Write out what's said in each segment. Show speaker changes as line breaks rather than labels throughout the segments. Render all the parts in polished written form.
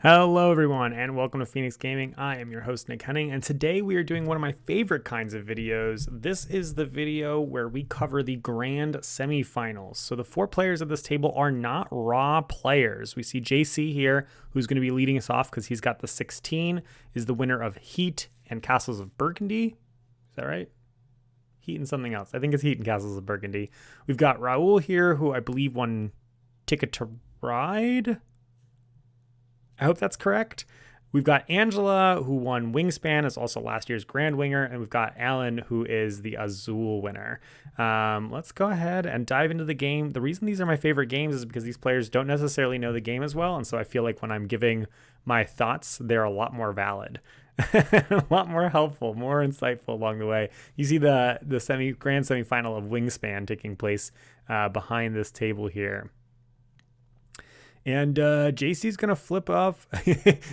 Hello everyone and welcome to Phoenix Gaming. I am your host Nick Henning, and today we are doing one of my favorite kinds of videos. This is the video where we cover the grand semifinals. So the four players at this table are not raw players. We see JC here, who's going to be leading us off because he's got the 16, is the winner of Heat and Castles of Burgundy. Is that right? Heat and something else. I think it's Heat and Castles of Burgundy. We've got Raul here, who I believe won Ticket to Ride. I hope that's correct. We've got Angela, who won Wingspan, is also last year's Grand Winger, and we've got Alan, who is the Azul winner. Let's go ahead and dive into the game. The reason these are my favorite games is because these players don't necessarily know the game as well, and so I feel like when I'm giving my thoughts, they're a lot more valid, a lot more helpful, more insightful along the way. You see the grand semifinal of Wingspan taking place behind this table here. And JC's going to flip off.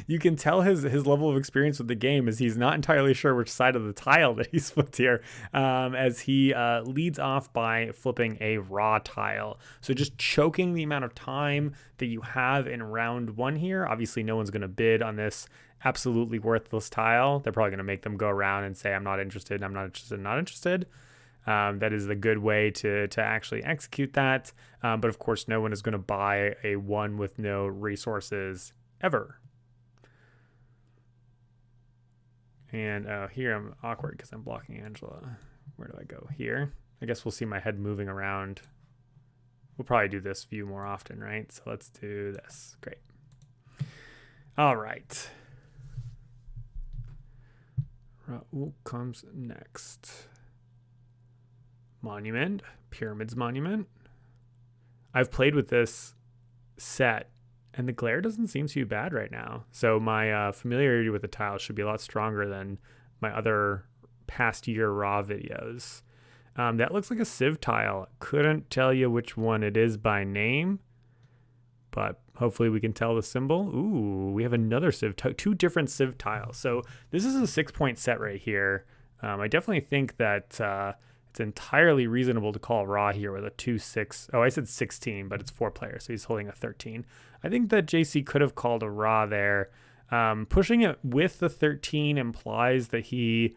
You can tell his level of experience with the game is he's not entirely sure which side of the tile that he's flipped here, as he leads off by flipping a raw tile. So just choking the amount of time that you have in round one here. Obviously, no one's going to bid on this absolutely worthless tile. They're probably going to make them go around and say, I'm not interested, I'm not interested, not interested. That is the good way to actually execute that. But of course, no one is going to buy a one with no resources ever. And here I'm awkward because I'm blocking Angela. Where do I go? Here. I guess we'll see my head moving around. We'll probably do this view more often, right? So let's do this. Great. All right. Raul comes next. Monument, Pyramids Monument. I've played with this set, and the glare doesn't seem too bad right now. So my familiarity with the tile should be a lot stronger than my other past year raw videos. That looks like a sieve tile. Couldn't tell you which one it is by name, but hopefully we can tell the symbol. Ooh, we have another sieve, two different sieve tiles. So this is a 6-point set right here. I definitely think that it's entirely reasonable to call raw here with a 2-6. Oh, I said 16, but it's 4 players, so he's holding a 13. I think that JC could have called a raw there. Pushing it with the 13 implies that he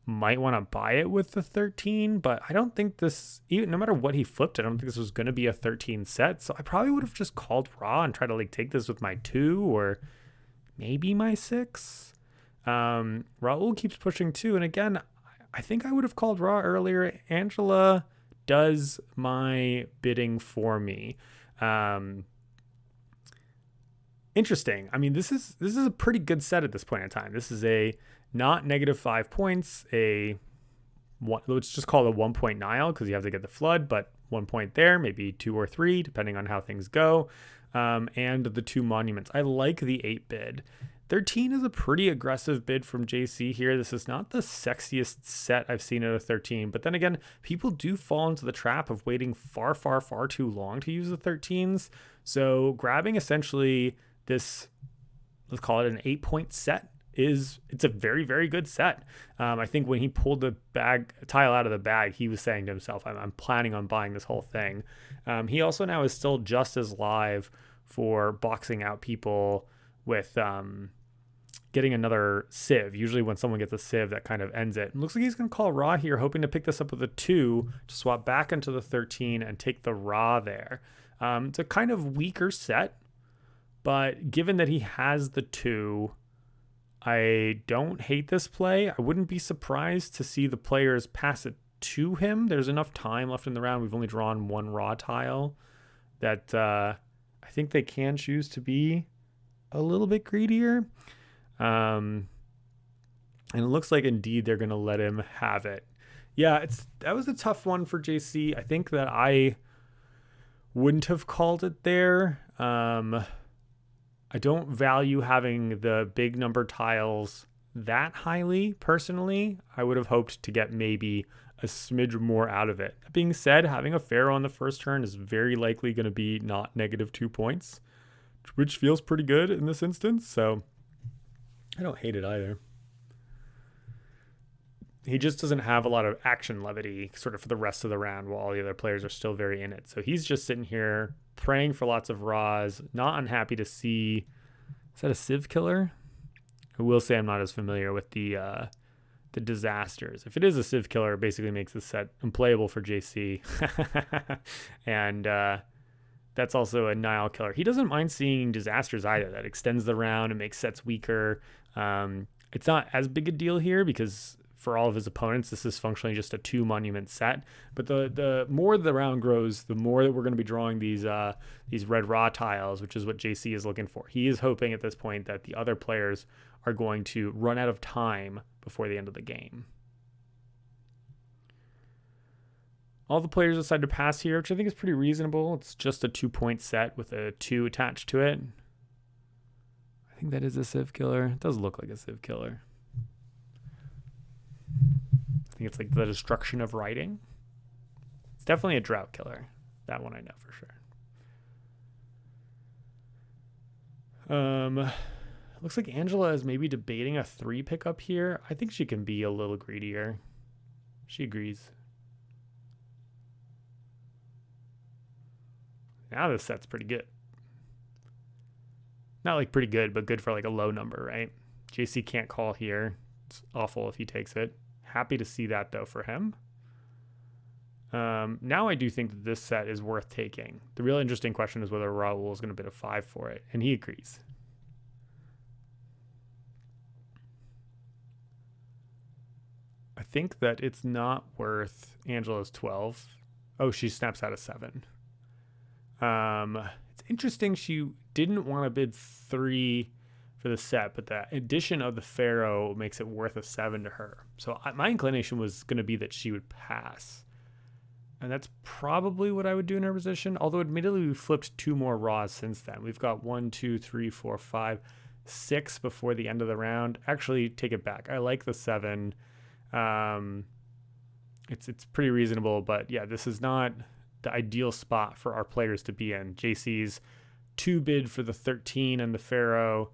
might want to buy it with the 13, but I don't think this, even no matter what he flipped, I don't think this was going to be a 13 set. So I probably would have just called raw and tried to take this with my 2 or maybe my 6. Raul keeps pushing 2, and again, I think I would have called raw earlier. Angela does my bidding for me. Interesting. I mean, this is a pretty good set at this point in time. This is a not -5 points, let's just call it a 1-point Nile because you have to get the flood, but 1 point there, maybe 2 or 3, depending on how things go. And the 2 monuments. I like the 8 bid. 13 is a pretty aggressive bid from JC here. This is not the sexiest set I've seen at a 13, but then again, people do fall into the trap of waiting far, far, far too long to use the 13s. So grabbing essentially this, let's call it an 8-point set, it's a very, very good set. I think when he pulled the tile out of the bag, he was saying to himself, I'm planning on buying this whole thing. He also now is still just as live for boxing out people with getting another sieve. Usually when someone gets a sieve, that kind of ends it. It looks like he's going to call raw here, hoping to pick this up with a 2 to swap back into the 13 and take the raw there. It's a kind of weaker set, but given that he has the 2, I don't hate this play. I wouldn't be surprised to see the players pass it to him. There's enough time left in the round. We've only drawn 1 raw tile that I think they can choose to be a little bit greedier. And it looks like indeed they're going to let him have it. Yeah, that was a tough one for JC. I think that I wouldn't have called it there. I don't value having the big number tiles that highly personally. I would have hoped to get maybe a smidge more out of it. That being said, having a pharaoh on the first turn is very likely going to be not -2 points, which feels pretty good in this instance. So I don't hate it either. He just doesn't have a lot of action levity sort of for the rest of the round while all the other players are still very in it. So he's just sitting here praying for lots of raws, not unhappy to see Is that a Civ killer? I will say I'm not as familiar with the disasters. If it is a Civ killer, it basically makes the set unplayable for JC. And that's also a Nile killer. He doesn't mind seeing disasters either. That extends the round and makes sets weaker. It's not as big a deal here because for all of his opponents, this is functionally just a 2 monument set. But the more the round grows, the more that we're going to be drawing these red raw tiles, which is what JC is looking for. He is hoping at this point that the other players are going to run out of time before the end of the game. All the players decide to pass here, which I think is pretty reasonable. It's just a 2-point set with a 2 attached to it. I think that is a Civ killer. It does look like a Civ killer. I think it's like the destruction of writing. It's definitely a drought killer. That one I know for sure. Looks like Angela is maybe debating a 3 pickup here. I think she can be a little greedier. She agrees. Now this set's pretty good. Not like pretty good, but good for like a low number, right? JC can't call here. It's awful if he takes it. Happy to see that though for him. Now I do think that this set is worth taking. The real interesting question is whether Raul is going to bid a 5 for it, and he agrees. I think that it's not worth Angela's 12. Oh, she snaps out a 7. It's interesting she didn't want to bid 3 for the set, but the addition of the Pharaoh makes it worth a 7 to her. So my inclination was going to be that she would pass. And that's probably what I would do in her position. Although admittedly we flipped 2 more raws since then. We've got 1, 2, 3, 4, 5, 6 before the end of the round. Actually, take it back. I like the 7. It's pretty reasonable, but yeah, this is not the ideal spot for our players to be in. JC's 2 bid for the 13 and the Pharaoh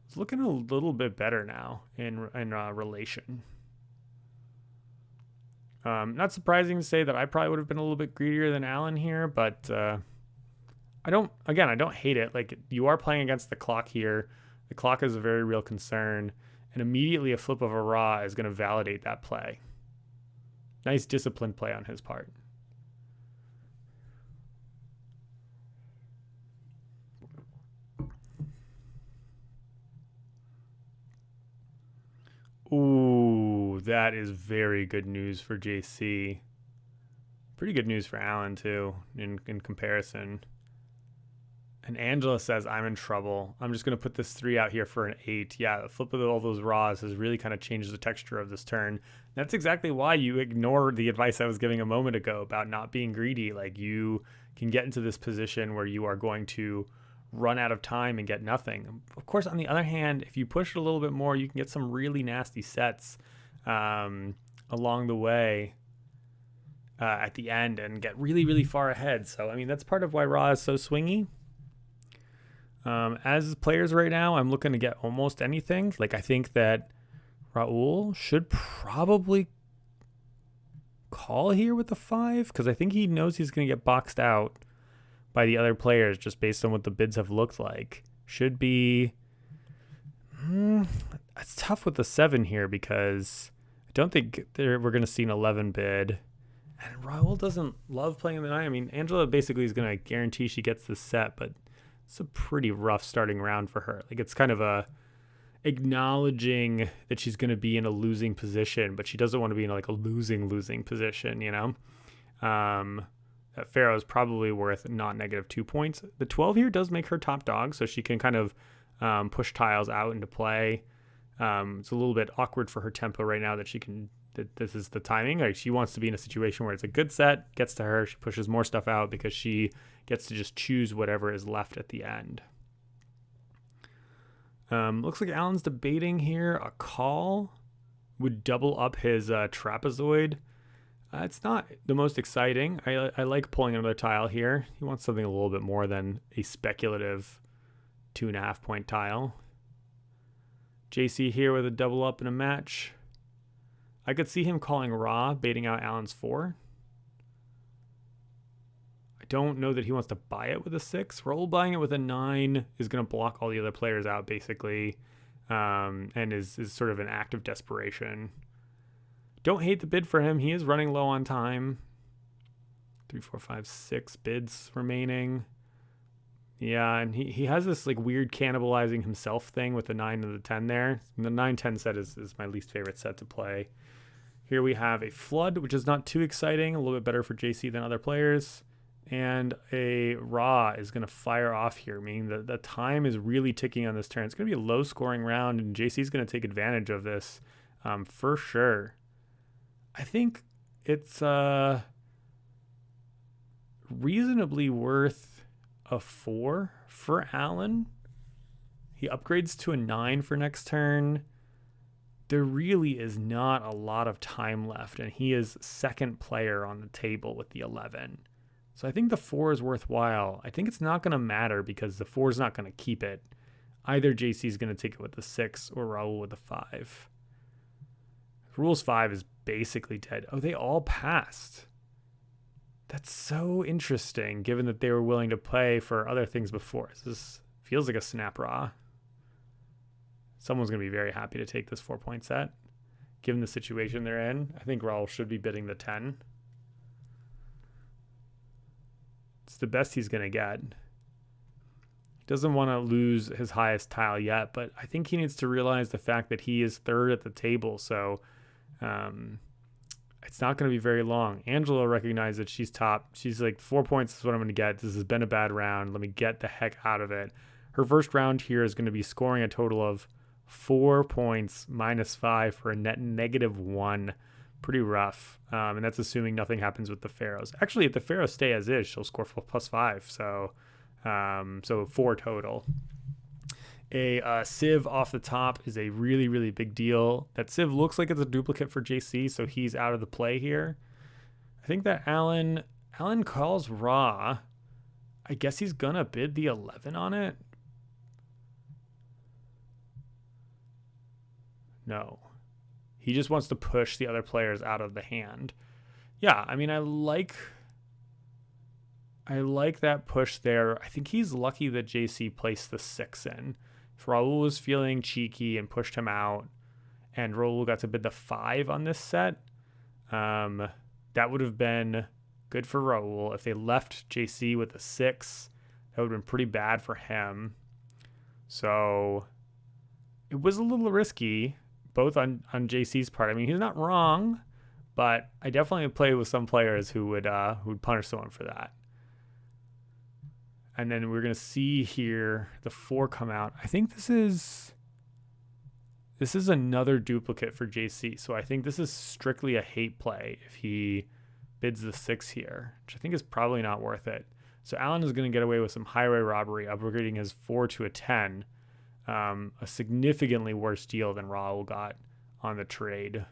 is looking a little bit better now in relation. Not surprising to say that I probably would have been a little bit greedier than Alan here, but I don't hate it. Like, you are playing against the clock here. The clock is a very real concern, and immediately a flip of a raw is going to validate that play. Nice disciplined play on his part. Ooh, that is very good news for JC. Pretty good news for Alan, too, in comparison. And Angela says, I'm in trouble. I'm just going to put this 3 out here for an 8. Yeah, the flip of all those raws has really kind of changed the texture of this turn. That's exactly why you ignore the advice I was giving a moment ago about not being greedy. Like, you can get into this position where you are going to run out of time and get nothing. Of course, on the other hand, if you push it a little bit more, you can get some really nasty sets along the way at the end and get really, really far ahead. So, I mean, that's part of why Raw is so swingy. As players right now, I'm looking to get almost anything. Like, I think that Raul should probably call here with the 5 because I think he knows he's going to get boxed out by the other players just based on what the bids have looked like. Should be... it's tough with the 7 here because I don't think we're going to see an 11 bid. And Raul doesn't love playing the 9. I mean, Angela basically is going to guarantee she gets this set, but it's a pretty rough starting round for her. Like, it's kind of a acknowledging that she's going to be in a losing position, but she doesn't want to be in like a losing position, you know? That Pharaoh is probably worth not negative 2 points. The 12 here does make her top dog, so she can kind of push tiles out into play. It's a little bit awkward for her tempo right now that this is the timing. Like, she wants to be in a situation where it's a good set, gets to her, she pushes more stuff out because she gets to just choose whatever is left at the end. Looks like Alan's debating here. A call would double up his trapezoid. It's not the most exciting. I like pulling another tile here. He wants something a little bit more than a speculative 2.5 point tile. JC here with a double up in a match. I could see him calling raw, baiting out Alan's 4. I don't know that he wants to buy it with a 6. Raul buying it with a 9 is going to block all the other players out, basically, and is sort of an act of desperation. Don't hate the bid for him. He is running low on time. 3, 4, 5, 6 bids remaining. Yeah, and he has this like weird cannibalizing himself thing with the 9 and the 10 there. And the 9-10 set is my least favorite set to play. Here we have a flood, which is not too exciting, a little bit better for JC than other players. And a raw is going to fire off here, meaning that the time is really ticking on this turn. It's going to be a low scoring round, and JC is going to take advantage of this for sure. I think it's reasonably worth a 4 for Alan. He upgrades to a 9 for next turn. There really is not a lot of time left, and he is second player on the table with the 11. So I think the 4 is worthwhile. I think it's not going to matter because the 4 is not going to keep it. Either JC is going to take it with the 6 or Raul with the 5. Rules 5 is basically dead. Oh, they all passed. That's so interesting, given that they were willing to play for other things before. This feels like a snap raw. Someone's going to be very happy to take this 4-point set, given the situation they're in. I think Raul should be bidding the 10. It's the best he's going to get. He doesn't want to lose his highest tile yet, but I think he needs to realize the fact that he is third at the table, so it's not going to be very long. Angela recognized that she's top. She's like, 4 points is what I'm going to get. This has been a bad round. Let me get the heck out of it. Her first round here is going to be scoring a total of 4 points -5 for a net -1. Pretty rough. And that's assuming nothing happens with the Pharaohs. Actually, if the Pharaohs stay as is, she'll score +5. So 4 total. A Civ off the top is a really, really big deal. That Civ looks like it's a duplicate for JC, so he's out of the play here. I think that Alan calls raw. I guess he's gonna bid the 11 on it. No. He just wants to push the other players out of the hand. Yeah, I mean, I like that push there. I think he's lucky that JC placed the 6 in. If Raul was feeling cheeky and pushed him out, and Raul got to bid the 5 on this set, that would have been good for Raul. If they left JC with a 6, that would have been pretty bad for him. So it was a little risky, both on JC's part. I mean, he's not wrong, but I definitely play with some players who would punish someone for that. And then we're going to see here the 4 come out. I think this is another duplicate for JC. So I think this is strictly a hate play if he bids the 6 here, which I think is probably not worth it. So Alan is going to get away with some highway robbery, upgrading his 4 to a 10. A significantly worse deal than Raul got on the trade.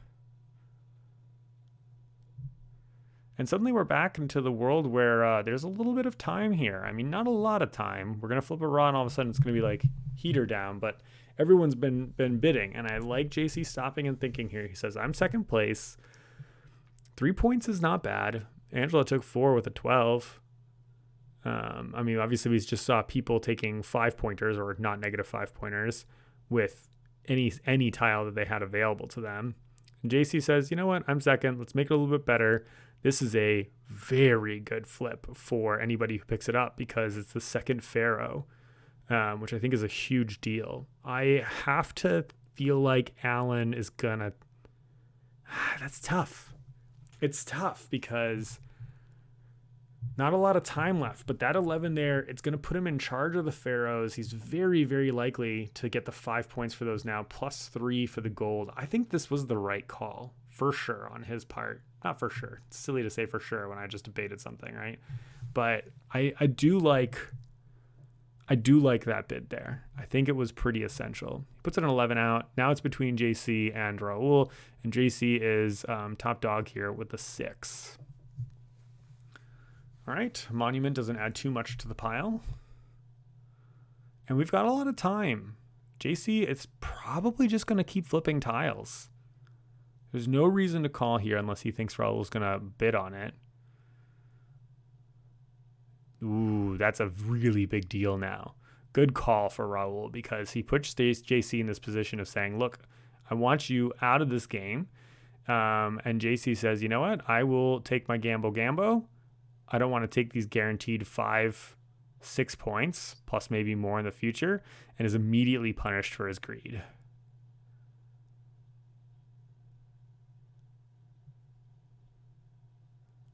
And suddenly we're back into the world where there's a little bit of time here. I mean, not a lot of time. We're going to flip a raw and all of a sudden it's going to be like heater down, but everyone's been bidding. And I like JC stopping and thinking here. He says, I'm second place. 3 points is not bad. Angela took 4 with a 12. I mean, obviously we just saw people taking 5-pointers or not negative 5-pointers with any tile that they had available to them. And JC says, you know what? I'm second. Let's make it a little bit better. This is a very good flip for anybody who picks it up because it's the second Pharaoh, which I think is a huge deal. I have to feel like Alan is gonna... That's tough. It's tough because not a lot of time left, but that 11 there, it's going to put him in charge of the Pharaohs. He's very, very likely to get the 5 points for those now, +3 for the gold. I think this was the right call, for sure, on his part. Not for sure. It's silly to say for sure when I just debated something, right? But I do like that bid there. I think it was pretty essential. He puts an 11 out. Now it's between JC and Raul, and JC is top dog here with the 6. All right, Monument doesn't add too much to the pile. And we've got a lot of time. JC, it's probably just going to keep flipping tiles. There's no reason to call here unless he thinks Raul's going to bid on it. Ooh, that's a really big deal now. Good call for Raul because he puts JC in this position of saying, look, I want you out of this game. And JC says, you know what? I will take my gambo. I don't want to take these guaranteed 5-6 points, plus maybe more in the future, and is immediately punished for his greed.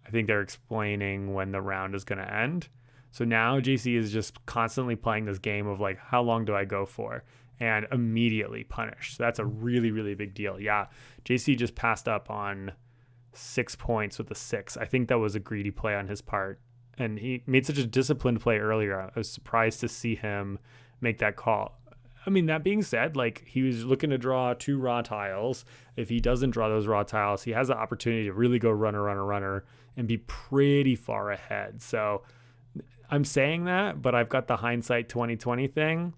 I think they're explaining when the round is going to end. So now JC is just constantly playing this game of like, how long do I go for? And immediately punished. So that's a really, really big deal. Yeah, JC just passed up on 6 points with a 6. I think that was a greedy play on his part. And he made such a disciplined play earlier. I was surprised to see him make that call. I mean, that being said, like he was looking to draw 2 raw tiles. If he doesn't draw those raw tiles, he has the opportunity to really go runner, and be pretty far ahead. So I'm saying that, but I've got the hindsight 2020 thing.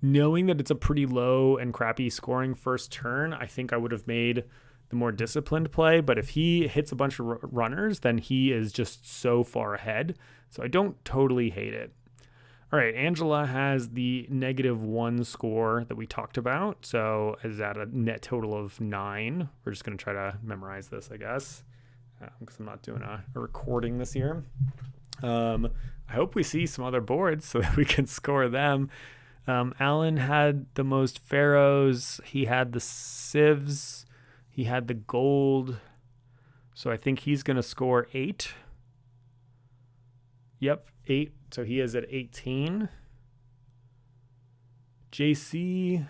Knowing that it's a pretty low and crappy scoring first turn, I think I would have made the more disciplined play. But if he hits a bunch of runners, then he is just so far ahead. So I don't totally hate it. All right, Angela has the -1 score that we talked about. So is that a net total of 9? We're just going to try to memorize this, I guess, because I'm not doing a recording this year. I hope we see some other boards so that we can score them. Alan had the most pharaohs. He had the sieves. He had the gold. So I think he's going to score 8. Yep, 8. So he is at 18. JC,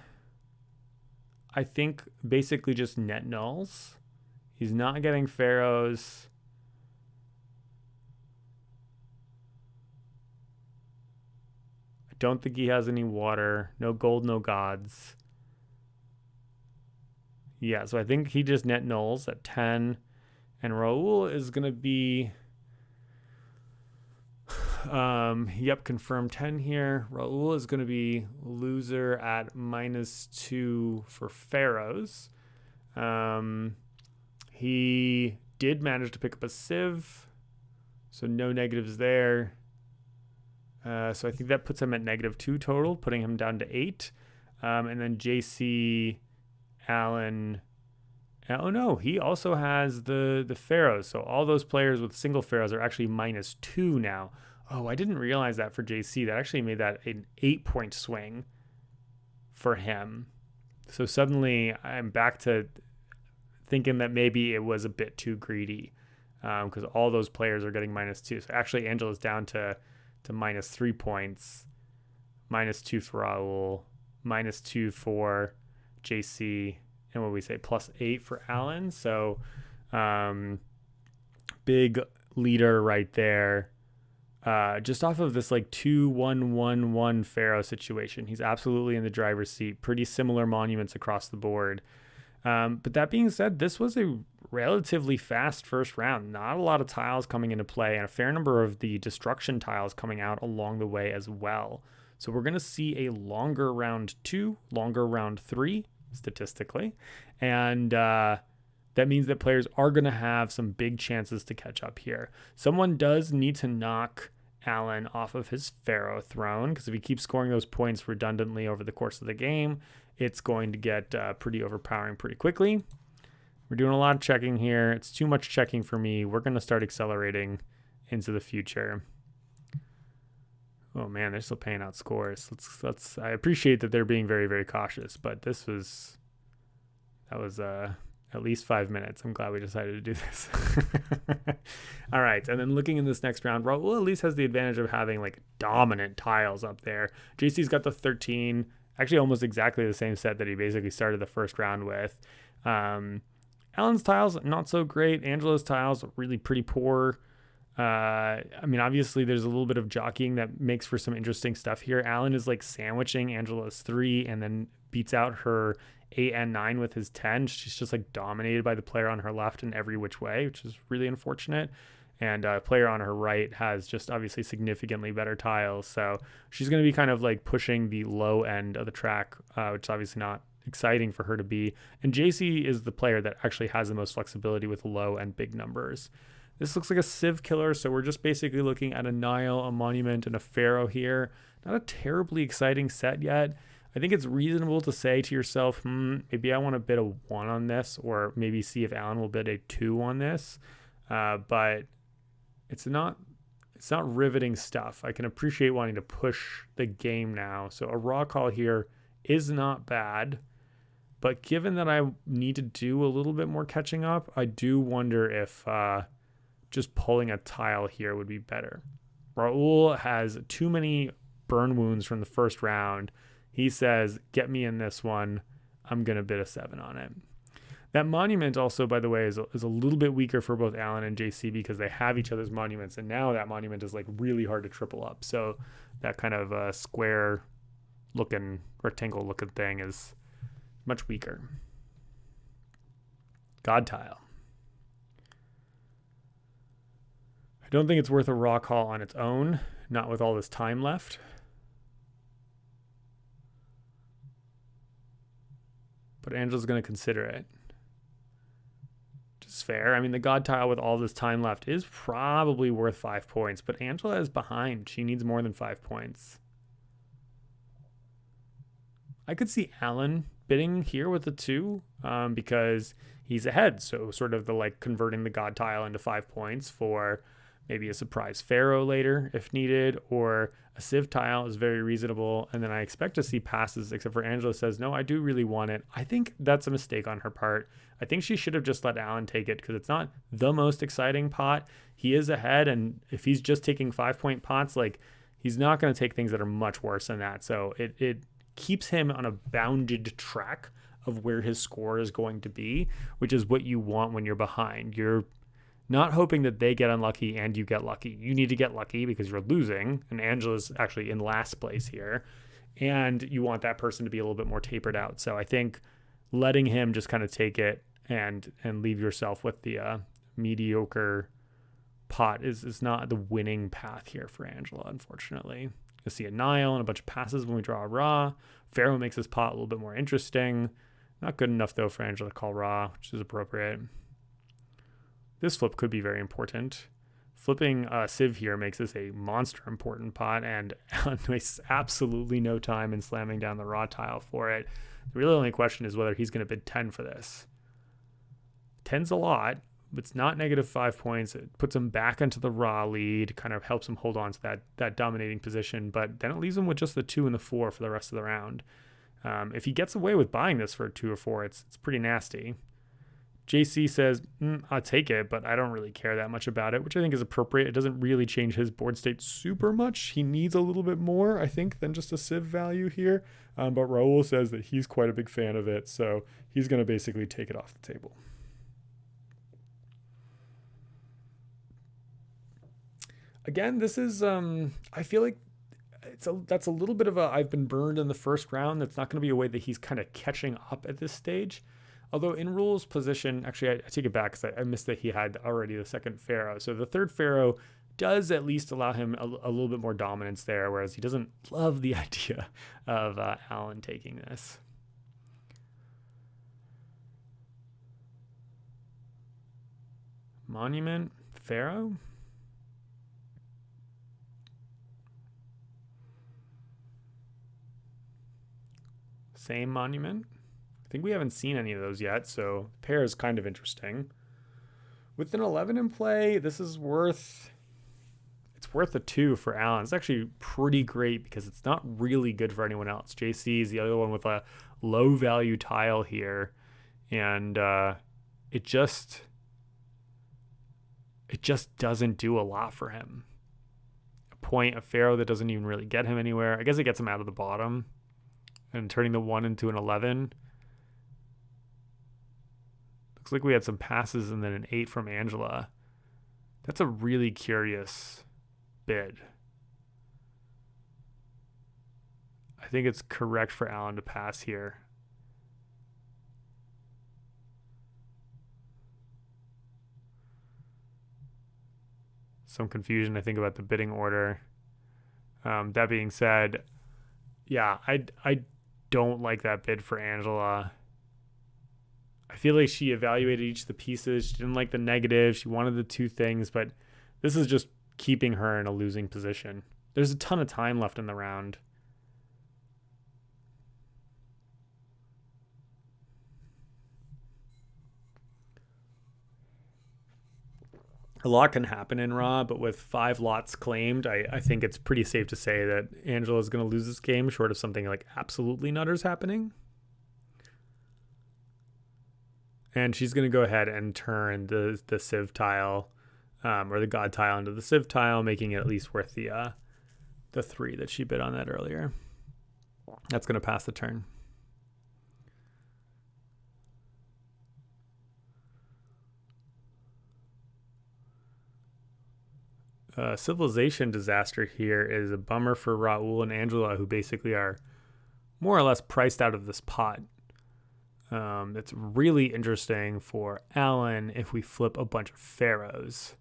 I think basically just net nulls. He's not getting pharaohs. I don't think he has any water. No gold, no gods. Yeah, so I think he just net nulls at 10. And Raul is going to be... confirmed 10 here. Raul is going to be loser at -2 for pharaohs. He did manage to pick up a sieve, so no negatives there. So I think that puts him at -2 total, putting him down to 8. And then JC, Allen. Oh no, he also has the pharaohs. So all those players with single pharaohs are actually -2 now. Oh, I didn't realize that for JC. That actually made that an 8-point swing for him. So suddenly I'm back to thinking that maybe it was a bit too greedy because all those players are getting -2. So actually Angela's down to -3 points, -2 for Raul, -2 for JC, and what we say, +8 for Alan. So big leader right there. Just off of this like 2-1-1-1 pharaoh situation. He's absolutely in the driver's seat. Pretty similar monuments across the board. But that being said, this was a relatively fast first round. Not a lot of tiles coming into play, and a fair number of the destruction tiles coming out along the way as well. So we're going to see a longer round 2, longer round 3, statistically. And that means that players are going to have some big chances to catch up here. Someone does need to knock Alan off of his pharaoh throne, because if he keeps scoring those points redundantly over the course of the game, it's going to get pretty overpowering pretty quickly. We're doing a lot of checking here. It's too much checking for me. We're going to start accelerating into the future. Oh man, they're still paying out scores. Let's. I appreciate that they're being very, very cautious, but that was at least 5 minutes. I'm glad we decided to do this. All right, and then looking in this next round, Raul at least has the advantage of having like dominant tiles up there. JC's got the 13, actually almost exactly the same set that he basically started the first round with. Alan's tiles, not so great. Angela's tiles, really pretty poor. I mean, obviously there's a little bit of jockeying that makes for some interesting stuff here. Alan is like sandwiching Angela's 3 and then beats out her 8 and 9 with his 10. She's just like dominated by the player on her left in every which way, which is really unfortunate. And player on her right has just obviously significantly better tiles. So she's going to be kind of like pushing the low end of the track, which is obviously not exciting for her to be. And JC is the player that actually has the most flexibility with low and big numbers. This looks like a Civ killer, so we're just basically looking at a Nile, a Monument, and a Pharaoh here. Not a terribly exciting set yet. I think it's reasonable to say to yourself, maybe I want to bid a 1 on this, or maybe see if Alan will bid a 2 on this. But it's not riveting stuff. I can appreciate wanting to push the game now. So a raw call here is not bad. But given that I need to do a little bit more catching up, I do wonder if just pulling a tile here would be better. Raul has too many burn wounds from the first round. He says, get me in this one. I'm going to bid a 7 on it. That monument also, by the way, is a little bit weaker for both Alan and JC because they have each other's monuments. And now that monument is like really hard to triple up. So that kind of square looking, rectangle looking thing is much weaker. God tile. I don't think it's worth a raw call on its own, not with all this time left. But Angela's going to consider it. Which is fair. I mean, the God tile with all this time left is probably worth 5 points, but Angela is behind. She needs more than 5 points. I could see Alan bidding here with the 2 because he's ahead. So sort of the like converting the God tile into 5 points for maybe a surprise Pharaoh later if needed, or a Civ tile is very reasonable. And then I expect to see passes, except for Angela says, no, I do really want it. I think that's a mistake on her part. I think she should have just let Alan take it because it's not the most exciting pot. He is ahead, and if he's just taking 5-point pots, like he's not going to take things that are much worse than that. So it keeps him on a bounded track of where his score is going to be, which is what you want when you're behind. You're not hoping that they get unlucky and you get lucky. You need to get lucky because you're losing, and Angela's actually in last place here, and you want that person to be a little bit more tapered out. So I think letting him just kind of take it and leave yourself with the mediocre pot is not the winning path here for Angela, unfortunately. You'll see a Nile and a bunch of passes when we draw a raw. Pharaoh makes his pot a little bit more interesting. Not good enough, though, for Angela to call raw, which is appropriate. This flip could be very important. Flipping Civ here makes this a monster important pot, and Alan wastes absolutely no time in slamming down the raw tile for it. The really only question is whether he's going to bid 10 for this. 10's a lot, but it's not negative 5 points. It puts him back into the raw lead, kind of helps him hold on to that dominating position, but then it leaves him with just the 2 and the 4 for the rest of the round. If he gets away with buying this for a 2 or 4, it's pretty nasty. JC says, I'll take it, but I don't really care that much about it, which I think is appropriate. It doesn't really change his board state super much. He needs a little bit more, I think, than just a Civ value here. But Raul says that he's quite a big fan of it, so he's going to basically take it off the table. Again, this is, I feel like that's a little bit of a I've been burned in the first round. That's not going to be a way that he's kind of catching up at this stage. Although in Rule's position, actually, I take it back because I missed that he had already the second Pharaoh. So the third Pharaoh does at least allow him a little bit more dominance there, whereas he doesn't love the idea of Alan taking this. Monument, Pharaoh? Same monument? I think we haven't seen any of those yet, so the pair is kind of interesting. With an 11 in play, this is worth a 2 for Alan. It's actually pretty great because it's not really good for anyone else. JC is the other one with a low value tile here, and it just doesn't do a lot for him. A point, a Pharaoh that doesn't even really get him anywhere. I guess it gets him out of the bottom, and turning the 1 into an 11. Looks like we had some passes and then an 8 from Angela. That's a really curious bid. I think it's correct for Alan to pass here. Some confusion, I think, about the bidding order. That being said, yeah, I don't like that bid for Angela. I feel like she evaluated each of the pieces. She didn't like the negative. She wanted the two things, but this is just keeping her in a losing position. There's a ton of time left in the round. A lot can happen in Raw, but with 5 lots claimed, I think it's pretty safe to say that Angela's going to lose this game, short of something like absolutely nutters happening. And she's going to go ahead and turn the Civ tile or the God tile into the Civ tile, making it at least worth the 3 that she bid on that earlier. That's going to pass the turn. Civilization disaster here is a bummer for Raul and Angela, who basically are more or less priced out of this pot. It's really interesting for Alan if we flip a bunch of pharaohs.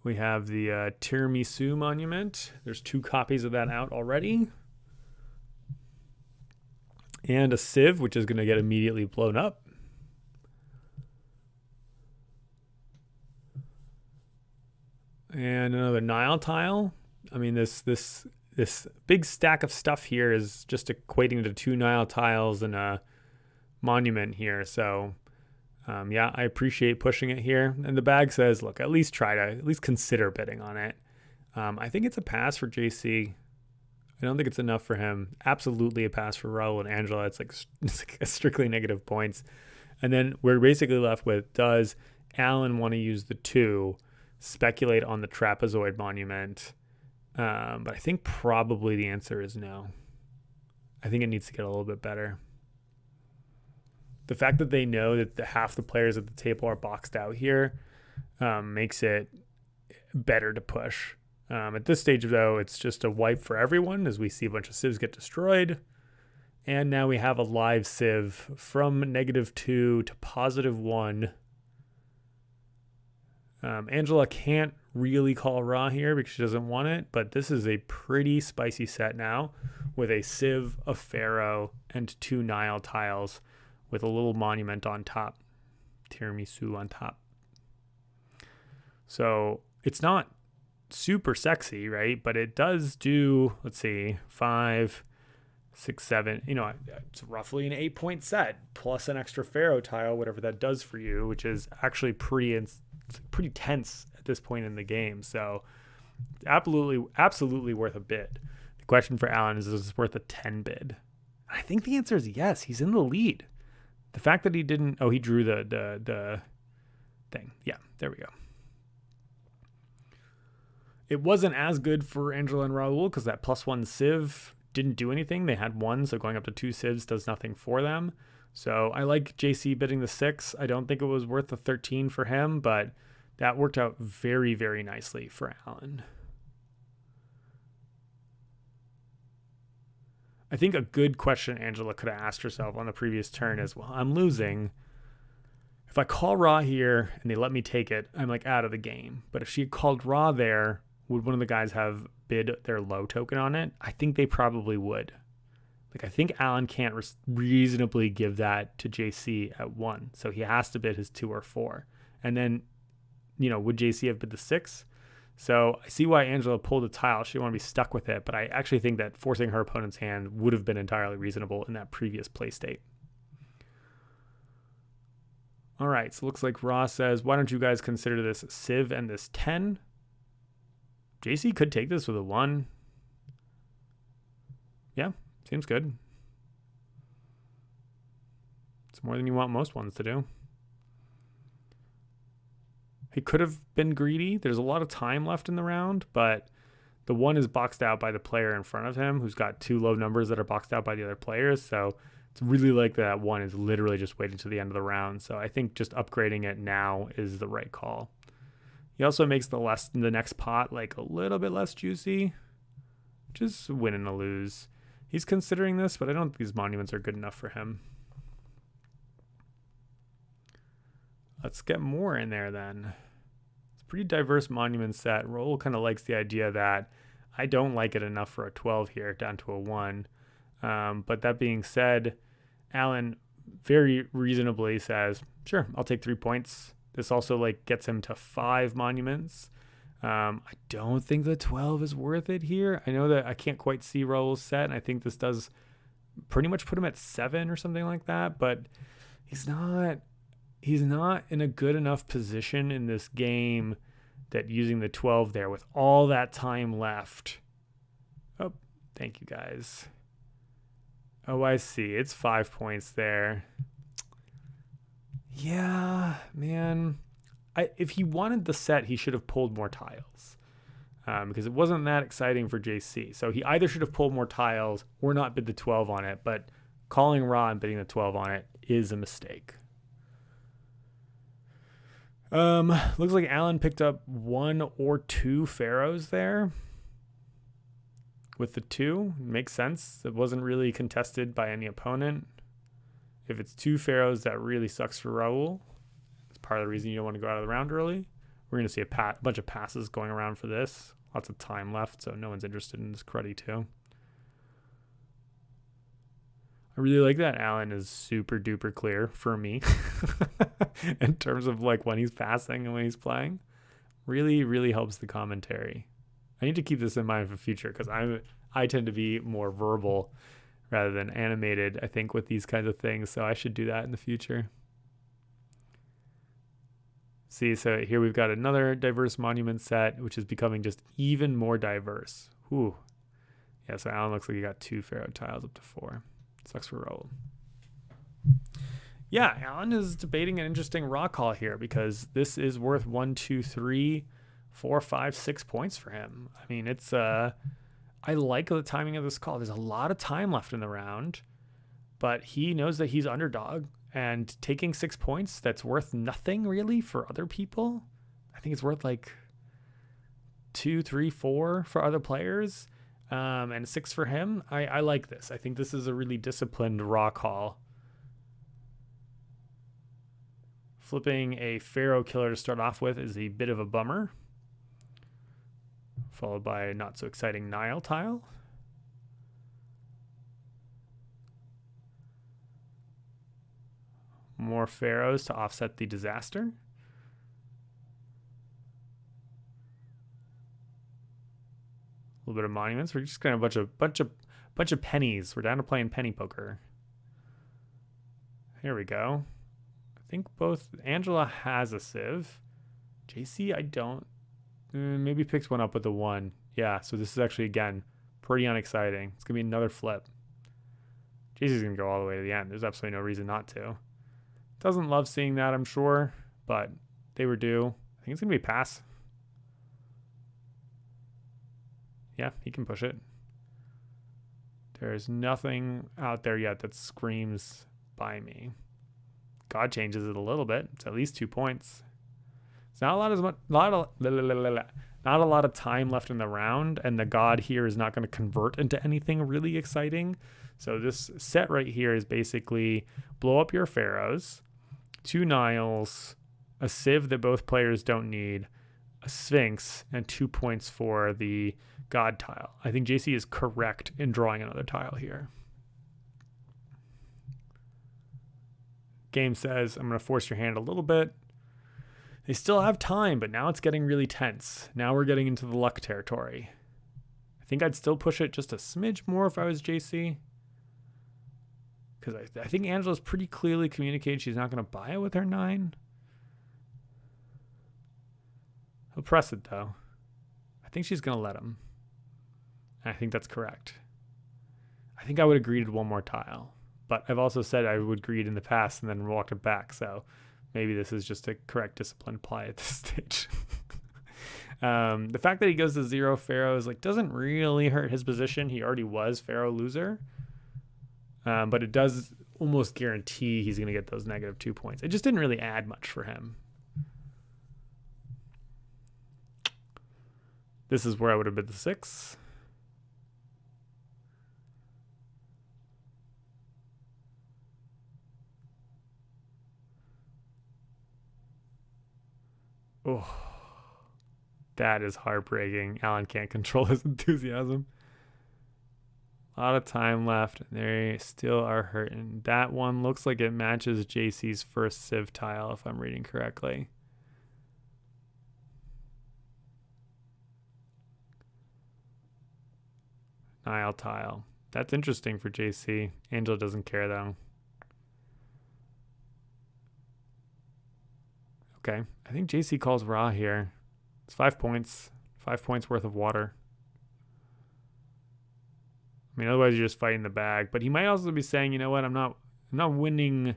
We have the Tiramisu monument. There's 2 copies of that out already. And a Civ, which is going to get immediately blown up. And another Nile tile. I mean, this big stack of stuff here is just equating to 2 Nile tiles and a monument here. So, yeah, I appreciate pushing it here. And the bag says, look, at least consider bidding on it. I think it's a pass for JC. I don't think it's enough for him. Absolutely a pass for Raul and Angela. It's like strictly negative points. And then we're basically left with, does Alan want to use the 2? Speculate on the trapezoid monument, but I think probably the answer is no. I think it needs to get a little bit better. The fact that they know that half the players at the table are boxed out here makes it better to push. At this stage, though, it's just a wipe for everyone as we see a bunch of civs get destroyed. And now we have a live civ from -2 to +1. Angela can't really call raw here because she doesn't want it, but this is a pretty spicy set now with a Civ, a Pharaoh, and 2 Nile tiles with a little monument on top, tiramisu on top. So it's not super sexy, right? But it does do, let's see, 5, 6, 7, it's roughly an 8-point set plus an extra Pharaoh tile, whatever that does for you, which is actually pretty tense at this point in the game. So absolutely worth a bid. The question for Alan is this worth a 10 bid? I think the answer is yes. He's in the lead. The fact that he didn't, he drew the thing. Yeah, there we go. It wasn't as good for Angela and Raul because that +1 Civ didn't do anything. They had 1, so going up to 2 Civs does nothing for them. So I like JC bidding the 6. I don't think it was worth the 13 for him, but that worked out very, very nicely for Alan. I think a good question Angela could have asked herself on the previous turn is, well, I'm losing. If I call raw here and they let me take it, I'm like out of the game. But if she had called raw there, would one of the guys have bid their low token on it? I think they probably would. Like, I think Alan can't reasonably give that to JC at 1. So he has to bid his 2 or 4. And then, would JC have bid the 6? So I see why Angela pulled a tile. She didn't want to be stuck with it. But I actually think that forcing her opponent's hand would have been entirely reasonable in that previous play state. All right. So it looks like Ross says, why don't you guys consider this Civ and this 10? JC could take this with a 1. Yeah. Seems good. It's more than you want most ones to do. He could have been greedy. There's a lot of time left in the round, but the 1 is boxed out by the player in front of him who's got 2 low numbers that are boxed out by the other players. So it's really like that 1 is literally just waiting to the end of the round. So I think just upgrading it now is the right call. He also makes the next pot like a little bit less juicy, which is a win and a lose. He's considering this, but I don't think these monuments are good enough for him. Let's get more in there then. It's a pretty diverse monument set. Raul kind of likes the idea that I don't like it enough for a 12 here, down to a 1. But that being said, Alan very reasonably says, sure, I'll take 3 points. This also like gets him to 5 monuments. I don't think the 12 is worth it here. I know that I can't quite see Raul's set, and I think this does pretty much put him at 7 or something like that, but he's not in a good enough position in this game that using the 12 there with all that time left. Oh, thank you guys. Oh, I see. It's 5 points there. Yeah, man. If he wanted the set, he should have pulled more tiles. Because it wasn't that exciting for JC. So he either should have pulled more tiles or not bid the 12 on it. But calling raw and bidding the 12 on it is a mistake. Looks like Alan picked up 1 or 2 pharaohs there. With the 2, makes sense. It wasn't really contested by any opponent. If it's 2 pharaohs, that really sucks for Raul. It's part of the reason you don't want to go out of the round early. We're going to see a bunch of passes going around for this. Lots of time left, so no one's interested in this cruddy too. I really like that Alan is super duper clear for me in terms of like when he's passing and when he's playing. Really, really helps the commentary. I need to keep this in mind for future because I tend to be more verbal rather than animated, I think, with these kinds of things. So I should do that in the future. See, so here we've got another diverse monument set, which is becoming just even more diverse. Ooh. Yeah, so Alan looks like he got 2 pharaoh tiles up to 4. Sucks for Raul. Yeah, Alan is debating an interesting raw call here because this is worth 1, 2, 3, 4, 5, 6 points for him. I mean, it's I like the timing of this call. There's a lot of time left in the round, but he knows that he's underdog, and taking 6 points that's worth nothing really for other people. I think it's worth like 2, 3, 4 for other players, and 6 for him. I like this. I think this is a really disciplined raw call. Flipping a pharaoh killer to start off with is a bit of a bummer, followed by a not so exciting Nile tile. More pharaohs to offset the disaster. A little bit of monuments. We're just kind of a bunch of pennies. We're down to playing penny poker. Here we go. I think both Angela has a civ. JC, I don't. Maybe picks one up with the 1. Yeah, so this is actually, again, pretty unexciting. It's going to be another flip. JC's going to go all the way to the end. There's absolutely no reason not to. Doesn't love seeing that, I'm sure, but they were due. I think it's going to be a pass. Yeah, he can push it. There's nothing out there yet that screams by me. God changes it a little bit. It's at least 2 points. It's not a lot of time left in the round, and the God here is not going to convert into anything really exciting. So this set right here is basically blow up your pharaohs, 2 Niles, a civ that both players don't need, a Sphinx, and 2 points for the God tile. I think JC is correct in drawing another tile here. Game says, I'm going to force your hand a little bit. They still have time, but now it's getting really tense. Now we're getting into the luck territory. I think I'd still push it just a smidge more if I was JC. Because I think Angela's pretty clearly communicated she's not going to buy it with her 9. He'll press it, though. I think she's going to let him. And I think that's correct. I think I would have greeted 1 more tile. But I've also said I would greed in the past and then walked it back. So maybe this is just a correct discipline apply at this stage. The fact that he goes to 0 pharaohs doesn't really hurt his position. He already was pharaoh loser. But it does almost guarantee he's going to get those -2 points. It just didn't really add much for him. This is where I would have bid the 6. Oh, that is heartbreaking. Alan can't control his enthusiasm. A lot of time left. They still are hurting. That one looks like it matches JC's first Civ tile, if I'm reading correctly. Nile tile. That's interesting for JC. Angela doesn't care though. Okay. I think JC calls raw here. It's 5 points. 5 points worth of water. I mean, otherwise you're just fighting the bag. But he might also be saying, you know what, I'm not winning.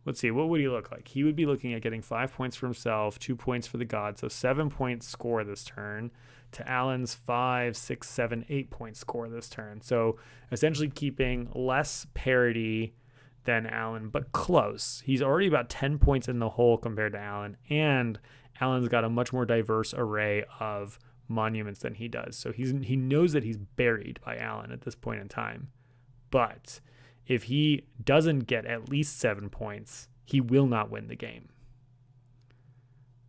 Let's see, what would he look like? He would be looking at getting 5 points for himself, 2 points for the god, so 7 point score this turn, to Alan's 5, 6, 7, 8 point score this turn. So essentially keeping less parity than Alan, but close. He's already about 10 points in the hole compared to Alan, and Alan's got a much more diverse array of monuments than he does. So he knows that he's buried by Alan at this point in time. But if he doesn't get at least 7 points, he will not win the game.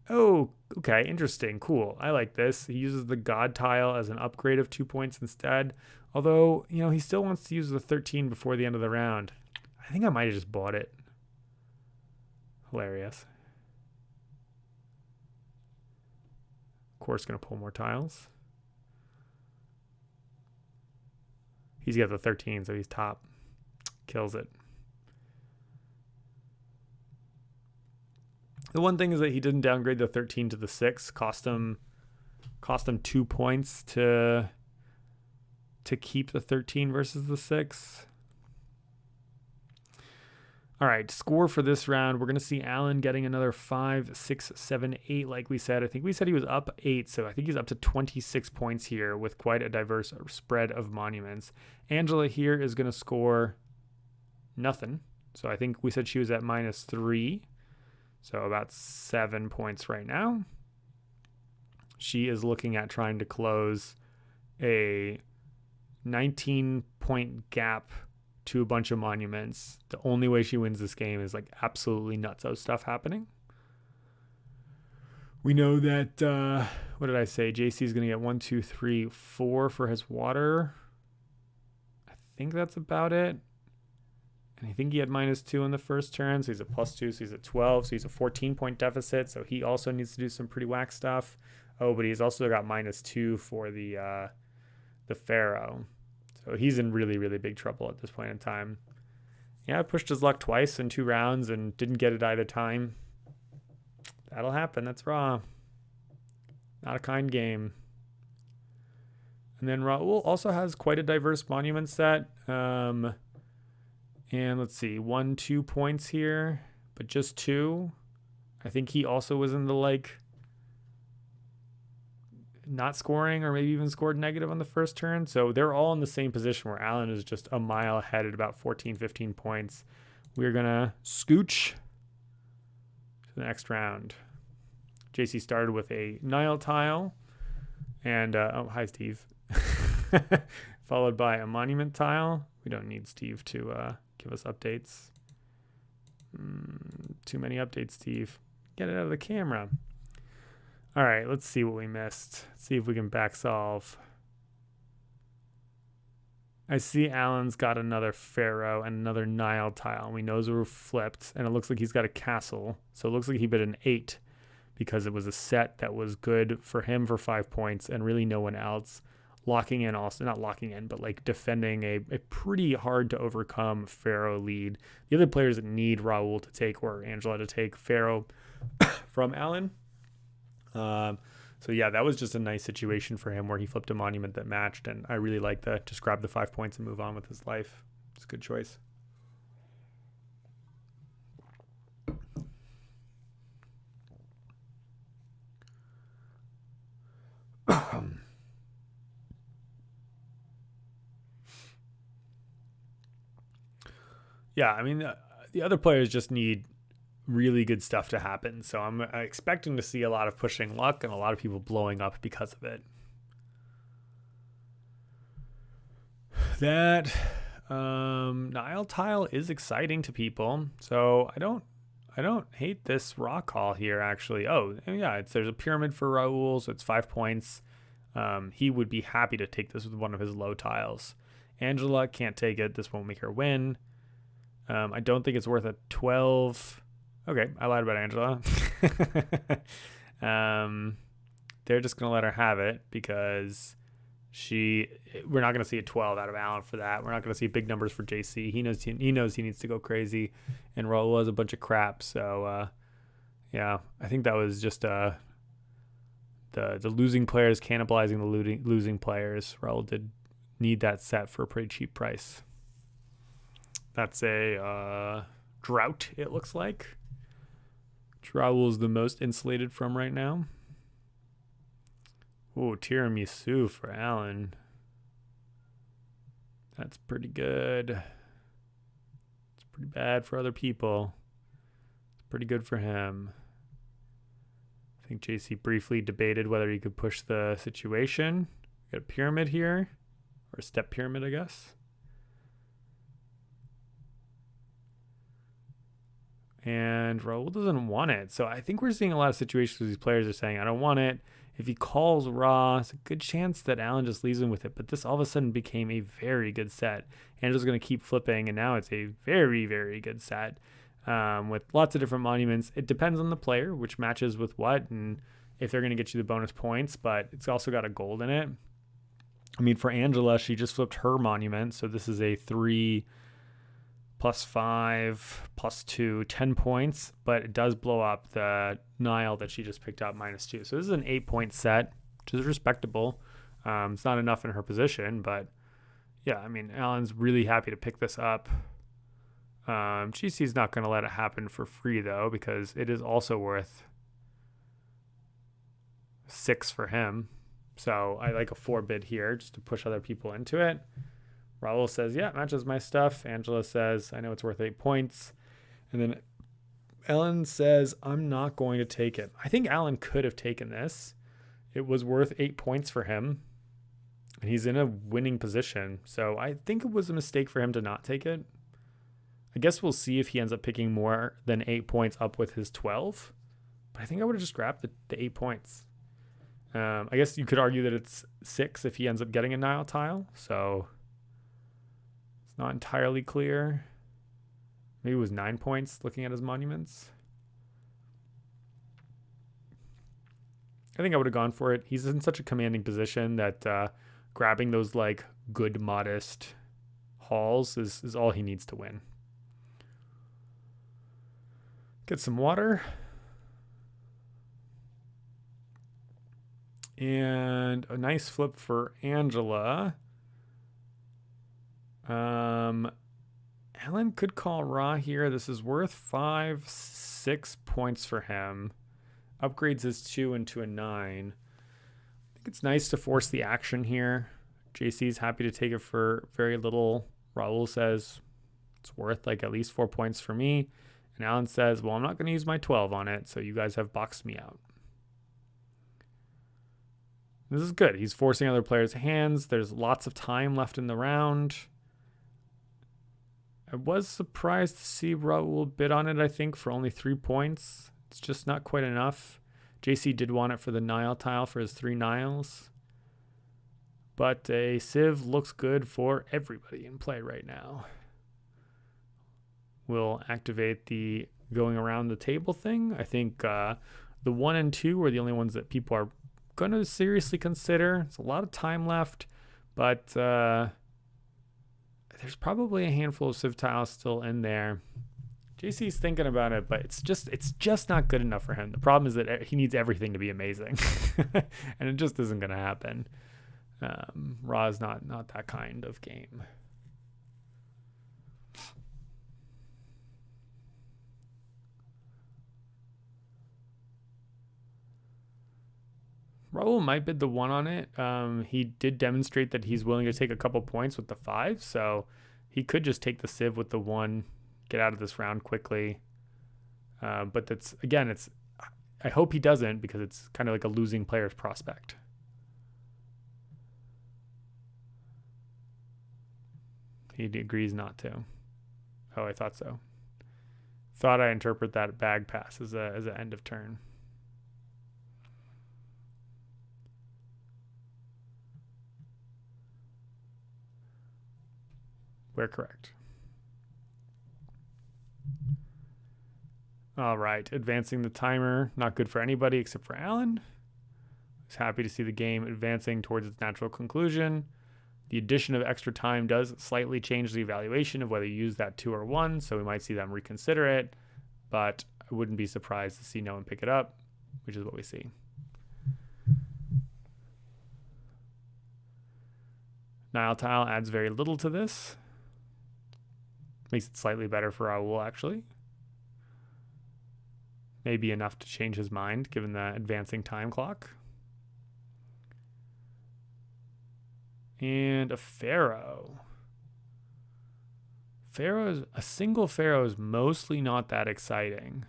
Oh, okay, interesting, cool. I like this. He uses the god tile as an upgrade of 2 points instead. Although, you know, he still wants to use the 13 before the end of the round. I think I might have just bought it. Hilarious. Of course, going to pull more tiles. He's got the 13, so he's top. Kills it. The one thing is that he didn't downgrade the 13 to the 6. Cost him 2 points to keep the 13 versus the 6. All right, score for this round. We're going to see Alan getting another 5, 6, 7, 8, like we said. I think we said he was up 8, so I think he's up to 26 points here with quite a diverse spread of monuments. Angela here is going to score nothing. So I think we said she was at -3, so about 7 points right now. She is looking at trying to close a 19-point gap to a bunch of monuments. The only way she wins this game is like absolutely nutso stuff happening. We know that, what did I say? JC is going to get 1, 2, 3, 4 for his water. I think that's about it. And I think he had -2 in the first turn, so he's at +2, so he's at 12, so he's a 14-point deficit, so he also needs to do some pretty whack stuff. Oh, but he's also got -2 for the Pharaoh. So he's in really, really big trouble at this point in time. Yeah, I pushed his luck twice in 2 rounds and didn't get it either time. That'll happen. That's raw. Not a kind game. And then Raul also has quite a diverse monument set. And let's see, 1, 2 points here, but just 2. I think he also was in the like not scoring or maybe even scored negative on the first turn. So they're all in the same position where Alan is just a mile ahead at about 14, 15 points. We're going to scooch to the next round. JC started with a Nile tile and, oh, hi, Steve. Followed by a monument tile. We don't need Steve to give us updates. Too many updates, Steve. Get it out of the camera. All right, let's see what we missed. Let's see if we can back solve. I see Alan's got another Pharaoh and another Nile tile. We know those were flipped, and it looks like he's got a castle. So it looks like he bid an 8 because it was a set that was good for him for 5 points and really no one else. Locking in also, not locking in, but like defending a pretty hard to overcome Pharaoh lead. The other players that need Raul to take or Angela to take Pharaoh from Alan. So yeah, that was just a nice situation for him where he flipped a monument that matched, and I really like that. Just grab the 5 points and move on with his life. It's a good choice. Yeah, I mean, the other players just need really good stuff to happen. So I'm expecting to see a lot of pushing luck and a lot of people blowing up because of it. That Nile tile is exciting to people. So I don't hate this raw call here, actually. Oh, yeah, there's a pyramid for Raul, so it's 5 points. He would be happy to take this with one of his low tiles. Angela can't take it. This won't make her win. I don't think it's worth a 12. Okay, I lied about Angela. They're just going to let her have it because we're not going to see a 12 out of Alan for that. We're not going to see big numbers for JC. He knows he needs to go crazy, and Raul has a bunch of crap. So, yeah, I think that was just the losing players cannibalizing the losing players. Raul did need that set for a pretty cheap price. That's a drought, it looks like. Raul's the most insulated from right now. Oh, tiramisu for Alan. That's pretty good. It's pretty bad for other people. It's pretty good for him. I think JC briefly debated whether he could push the situation. Got a pyramid here, or a step pyramid, I guess. And Raul doesn't want it. So I think we're seeing a lot of situations where these players are saying, I don't want it. If he calls raw, it's a good chance that Alan just leaves him with it. But this all of a sudden became a very good set. Angela's going to keep flipping, and now it's a very, very good set with lots of different monuments. It depends on the player, which matches with what, and if they're going to get you the bonus points. But it's also got a gold in it. I mean, for Angela, she just flipped her monument. So this is a 3 plus 5 plus 2, 10 points, but it does blow up the Nile that she just picked up -2. So this is an 8-point set, which is respectable. It's not enough in her position, but yeah, I mean, Alan's really happy to pick this up. GC's not going to let it happen for free, though, because it is also worth 6 for him. So I like a 4 bid here just to push other people into it. Raul says, yeah, matches my stuff. Angela says, I know it's worth 8 points. And then Alan says, I'm not going to take it. I think Alan could have taken this. It was worth 8 points for him. And he's in a winning position. So I think it was a mistake for him to not take it. I guess we'll see if he ends up picking more than 8 points up with his 12. But I think I would have just grabbed the 8 points. I guess you could argue that it's 6 if he ends up getting a Nile tile. So it's not entirely clear. Maybe it was 9 points looking at his monuments. I think I would have gone for it. He's in such a commanding position that grabbing those like good, modest hauls is all he needs to win. Get some water. And a nice flip for Angela. Alan could call raw here. This is worth 5, 6 points for him. Upgrades his 2 into a 9. I think it's nice to force the action here. JC's happy to take it for very little. Raul says it's worth like at least 4 points for me. And Alan says, well, I'm not going to use my 12 on it, so you guys have boxed me out. This is good. He's forcing other players' hands. There's lots of time left in the round. I was surprised to see Raul bid on it, I think, for only 3 points. It's just not quite enough. JC did want it for the Nile tile for his 3 Niles. But a Civ looks good for everybody in play right now. We'll activate the going around the table thing. I think the 1 and 2 are the only ones that people are going to seriously consider. There's a lot of time left, but there's probably a handful of Civ tiles still in there. JC's thinking about it, but it's just not good enough for him. The problem is that he needs everything to be amazing, and it just isn't going to happen. Raw is not that kind of game. Raul might bid the 1 on it. He did demonstrate that he's willing to take a couple points with the 5, so he could just take the Civ with the 1, get out of this round quickly. But that's, again, I hope he doesn't, because it's kind of like a losing player's prospect. He agrees not to. Oh, I thought so. Thought I interpret that bag pass as an end of turn. Square correct. All right, advancing the timer. Not good for anybody except for Alan. He's happy to see the game advancing towards its natural conclusion. The addition of extra time does slightly change the evaluation of whether you use that 2 or 1, so we might see them reconsider it, but I wouldn't be surprised to see no one pick it up, which is what we see. Nile tile adds very little to this. Makes it slightly better for Raul, actually. Maybe enough to change his mind, given the advancing time clock. And a pharaoh. A single pharaoh is mostly not that exciting.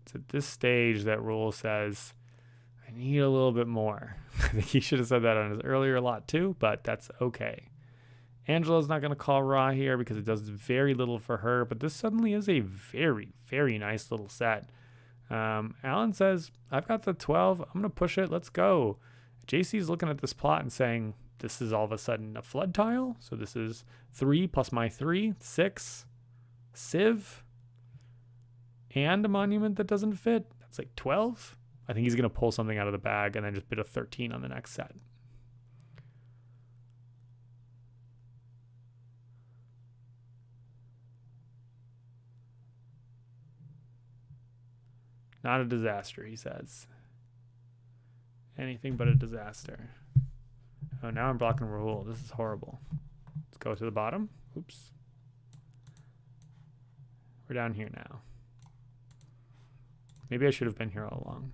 It's at this stage that Raul says, I need a little bit more. I think he should have said that on his earlier lot too, but that's okay. Angela's not going to call Ra here because it does very little for her, but this suddenly is a very, very nice little set. Alan says, I've got the 12. I'm going to push it. Let's go. JC's looking at this plot and saying, this is all of a sudden a flood tile. So this is 3 plus my 3, 6, Civ, and a monument that doesn't fit. That's like 12. I think he's going to pull something out of the bag and then just bid a 13 on the next set. Not a disaster, he says. Anything but a disaster. Oh, now I'm blocking Rahul. This is horrible. Let's go to the bottom. Oops. We're down here now. Maybe I should have been here all along.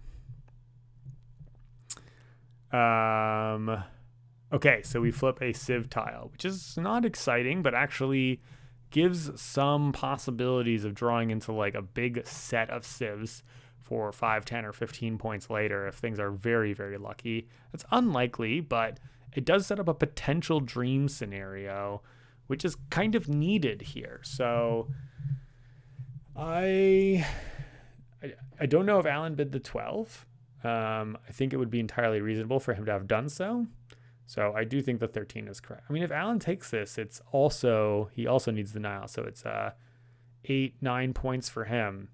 Okay, so we flip a Civ tile, which is not exciting, but actually gives some possibilities of drawing into like a big set of Civs for 5, 10, or 15 points later if things are very, very lucky. It's unlikely, but it does set up a potential dream scenario, which is kind of needed here. So I don't know if Alan bid the 12. I think it would be entirely reasonable for him to have done so. So I do think the 13 is correct. I mean, if Alan takes this, he also needs the Nile. So it's 8, 9 points for him.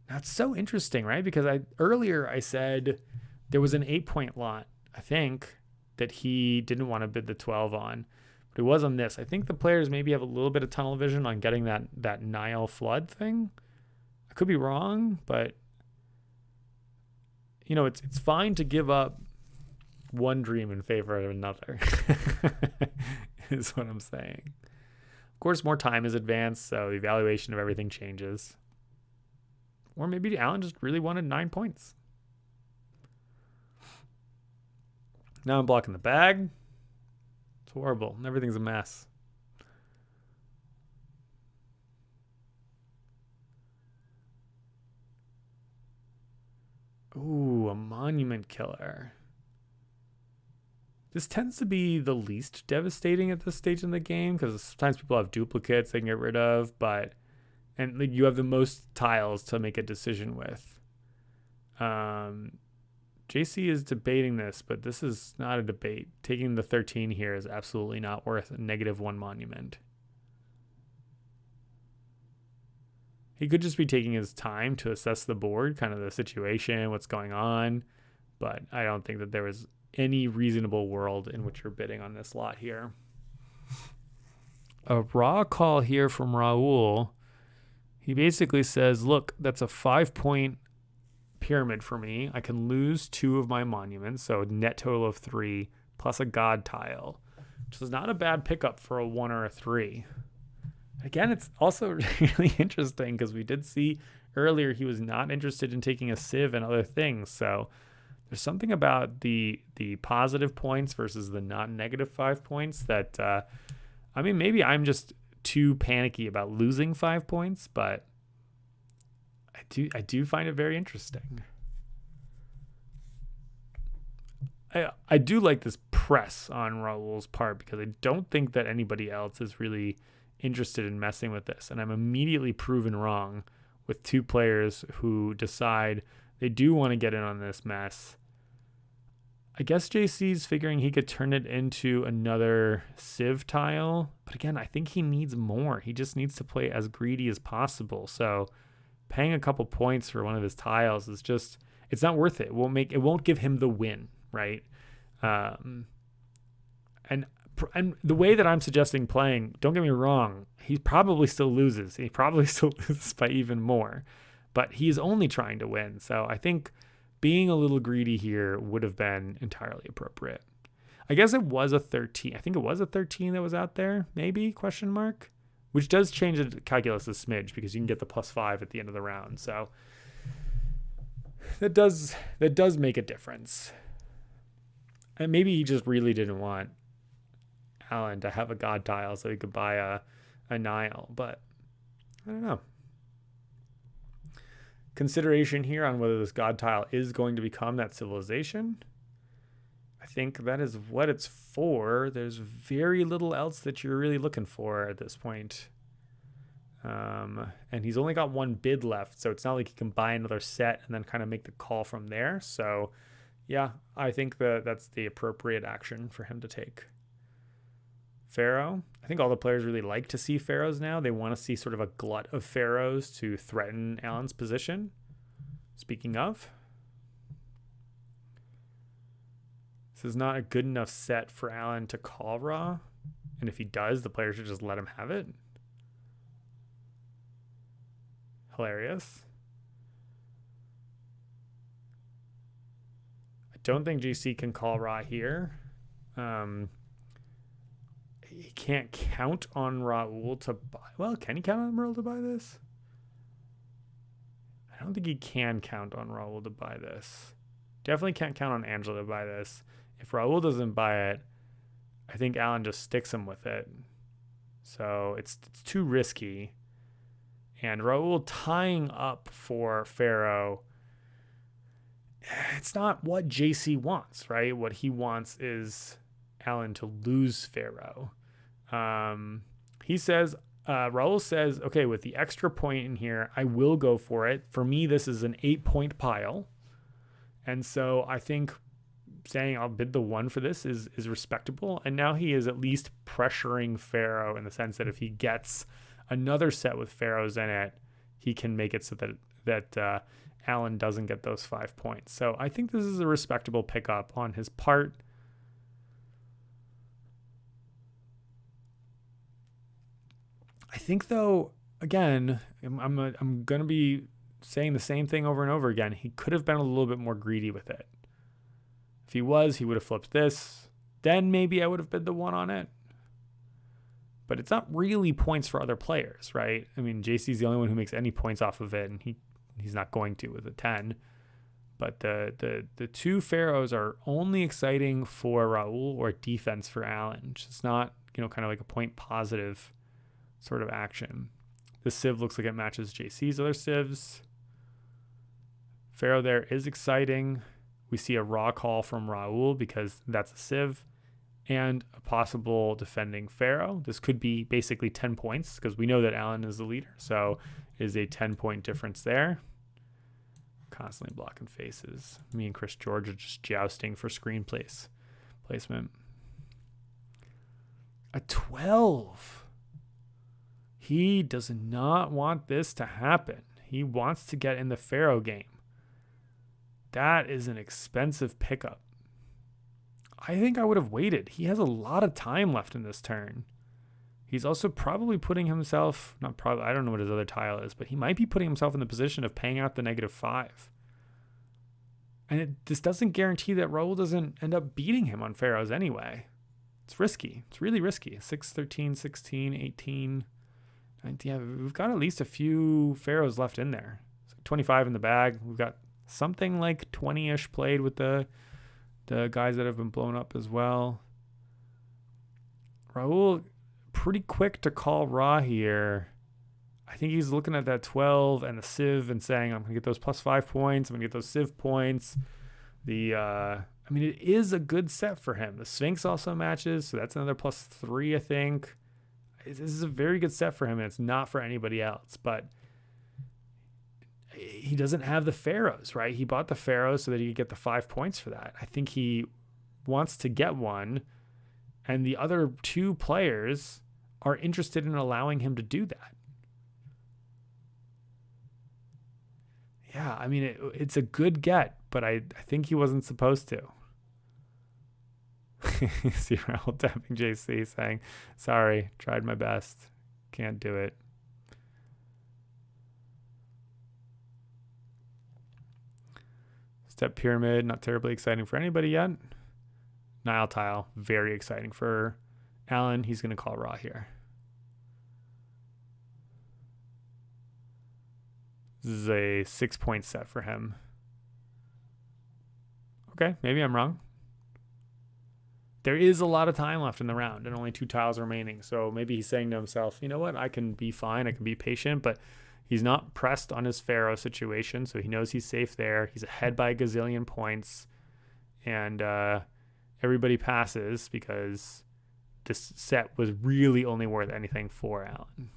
That's so interesting, right? Because earlier I said there was an 8-point lot, I think, that he didn't want to bid the 12 on. But it was on this. I think the players maybe have a little bit of tunnel vision on getting that Nile flood thing. I could be wrong, but you know, it's fine to give up one dream in favor of another, is what I'm saying. Of course, more time is advanced, so the evaluation of everything changes. Or maybe Alan just really wanted 9 points. Now I'm blocking the bag. It's horrible. Everything's a mess. Ooh, a monument killer. This tends to be the least devastating at this stage in the game because sometimes people have duplicates they can get rid of, and like, you have the most tiles to make a decision with. JC is debating this, but this is not a debate. Taking the 13 here is absolutely not worth a -1 monument. He could just be taking his time to assess the board, kind of the situation, what's going on, but I don't think that there was any reasonable world in which you're bidding on this lot here. A raw call here from Raul. He basically says, look, that's a 5-point pyramid for me. I can lose 2 of my monuments, so net total of 3 plus a god tile, which is not a bad pickup for a 1 or a 3. Again, it's also really interesting because we did see earlier he was not interested in taking a Civ and other things. So there's something about the positive points versus the not -5 points that, I mean, maybe I'm just too panicky about losing 5 points, but I do find it very interesting. I do like this press on Raul's part because I don't think that anybody else is really interested in messing with this, and I'm immediately proven wrong with 2 players who decide they do want to get in on this mess. I guess JC's figuring he could turn it into another Civ tile. But again, I think he needs more. He just needs to play as greedy as possible. So paying a couple points for one of his tiles is just, it's not worth it. It won't give him the win, right? And the way that I'm suggesting playing, don't get me wrong, he probably still loses. He probably still loses by even more. But he's only trying to win. So I think being a little greedy here would have been entirely appropriate. I guess it was a 13. I think it was a 13 that was out there, maybe, question mark, which does change the calculus a smidge because you can get the +5 at the end of the round. So that does make a difference. And maybe he just really didn't want Alan to have a god tile so he could buy a Nile, but I don't know. Consideration here on whether this god tile is going to become that civilization. I think that is what it's for. There's very little else that you're really looking for at this point. And he's only got one bid left, so it's not like he can buy another set and then kind of make the call from there. So yeah, I think that's the appropriate action for him to take. Pharaoh. I think all the players really like to see pharaohs now. They want to see sort of a glut of pharaohs to threaten Alan's position. Speaking of, this is not a good enough set for Alan to call Ra. And if he does, the player should just let him have it. Hilarious. I don't think GC can call Ra here. He can't count on Raul to buy. Well, can he count on Raul to buy this? I don't think he can count on Raul to buy this. Definitely can't count on Angela to buy this. If Raul doesn't buy it, I think Alan just sticks him with it. So it's too risky. And Raul tying up for Pharaoh, it's not what JC wants, right? What he wants is Alan to lose Pharaoh. He says, Raul says, okay, with the extra point in here, I will go for it. For me, this is an 8-point pile. And so I think saying I'll bid the 1 for this is respectable. And now he is at least pressuring Pharaoh in the sense that if he gets another set with pharaohs in it, he can make it so that Alan doesn't get those 5 points. So I think this is a respectable pickup on his part. I think, though, again, I'm going to be saying the same thing over and over again. He could have been a little bit more greedy with it. If he was, he would have flipped this. Then maybe I would have bid the 1 on it. But it's not really points for other players, right? I mean, JC's the only one who makes any points off of it, and he's not going to with a 10. But the 2 pharaohs are only exciting for Raul or defense for Alan. It's not, kind of like a point positive sort of action. The Civ looks like it matches JC's other Civs. Pharaoh there is exciting. We see a raw call from Raul because that's a Civ and a possible defending Pharaoh. This could be basically 10 points because we know that Alan is the leader. So it is a 10-point difference there. Constantly blocking faces. Me and Chris George are just jousting for screen placement. A 12. He does not want this to happen. He wants to get in the Pharaoh game. That is an expensive pickup. I think I would have waited. He has a lot of time left in this turn. He's also probably putting himself, I don't know what his other tile is, but he might be putting himself in the position of paying out the -5. And this doesn't guarantee that Raul doesn't end up beating him on pharaohs anyway. It's risky. It's really risky. 6, 13, 16, 18. Yeah, we've got at least a few pharaohs left in there. So 25 in the bag. We've got something like 20-ish played with the guys that have been blown up as well. Raul, pretty quick to call Ra here. I think he's looking at that 12 and the Civ and saying, I'm going to get those +5 points. I'm going to get those Civ points. It is a good set for him. The Sphinx also matches, so that's another +3, I think. This is a very good set for him, and it's not for anybody else. But he doesn't have the pharaohs, right? He bought the pharaohs so that he could get the 5 points for that. I think he wants to get one, and the other two players are interested in allowing him to do that. Yeah, I mean, it's a good get, but I think he wasn't supposed to. See Raul tapping JC saying, sorry, tried my best. Can't do it. Step pyramid, not terribly exciting for anybody yet. Nile tile, very exciting for Alan. He's going to call raw here. This is a 6-point set for him. Okay, maybe I'm wrong. There is a lot of time left in the round and only 2 tiles remaining. So maybe he's saying to himself, you know what, I can be fine. I can be patient, but he's not pressed on his Pharaoh situation. So he knows he's safe there. He's ahead by a gazillion points. And everybody passes because this set was really only worth anything for Alan.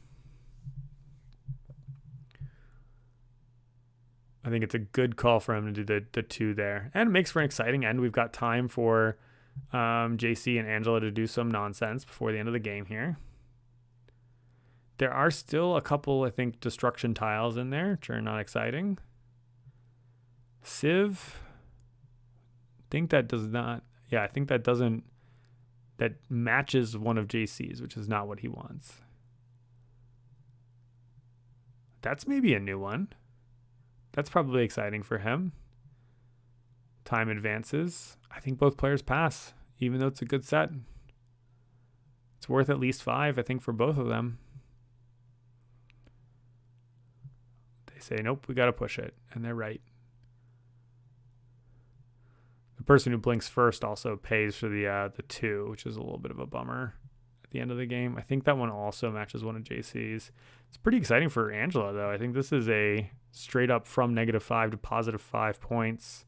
I think it's a good call for him to do the 2 there. And it makes for an exciting end. We've got time for JC and Angela to do some nonsense before the end of the game here. There are still a couple, I think, destruction tiles in there, which are not exciting. Civ. I think that does not... Yeah, I think that doesn't... That matches one of JC's, which is not what he wants. That's maybe a new one. That's probably exciting for him. Time advances. I think both players pass, even though it's a good set. It's worth at least 5, I think, for both of them. They say, nope, we got to push it. And they're right. The person who blinks first also pays for the 2, which is a little bit of a bummer at the end of the game. I think that one also matches one of JC's. It's pretty exciting for Angela, though. I think this is a straight up from -5 to +5 points.